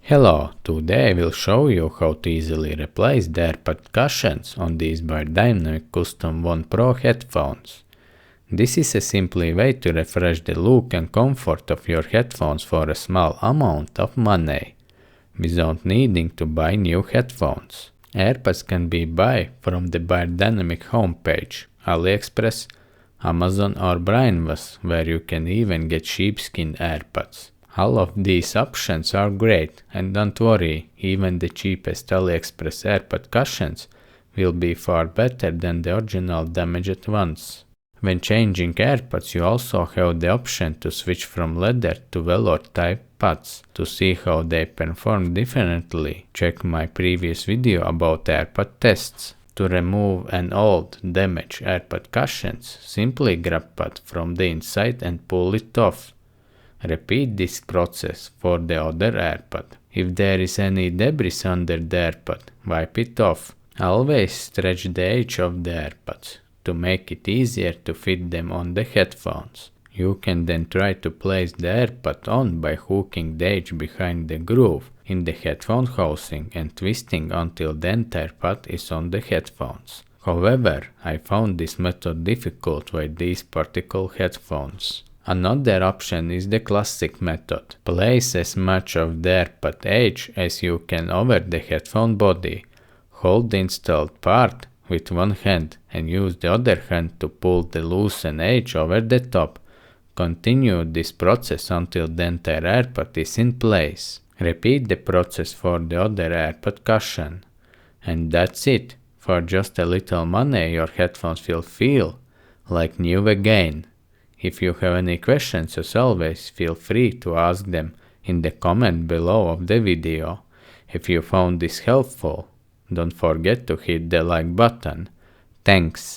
Hello, today I will show you how to easily replace the AirPod cushions on these Beyerdynamic Custom One Pro headphones. This is a simple way to refresh the look and comfort of your headphones for a small amount of money, without needing to buy new headphones. AirPods can be bought from the Beyerdynamic homepage, Aliexpress, Amazon or Brainwas, where you can even get sheepskin AirPods. All of these options are great, and don't worry, even the cheapest Aliexpress AirPod cushions will be far better than the original damaged ones. When changing AirPods, you also have the option to switch from leather to velour type pods. To see how they perform differently, check my previous video about AirPod tests. To remove an old, damaged AirPod cushions, simply grab pod from the inside and pull it off. Repeat this process for the other AirPod. If there is any debris under the AirPod, wipe it off. Always stretch the edge of the AirPods to make it easier to fit them on the headphones. You can then try to place the AirPod on by hooking the edge behind the groove in the headphone housing and twisting until the entire pod is on the headphones. However, I found this method difficult with these particular headphones. Another option is the classic method. Place as much of the AirPod edge as you can over the headphone body. Hold the installed part with one hand and use the other hand to pull the loosened edge over the top. Continue this process until the entire AirPod is in place. Repeat the process for the other AirPod cushion. And that's it. For just a little money, your headphones will feel like new again. If you have any questions, as always, feel free to ask them in the comment below of the video. If you found this helpful, don't forget to hit the like button. Thanks.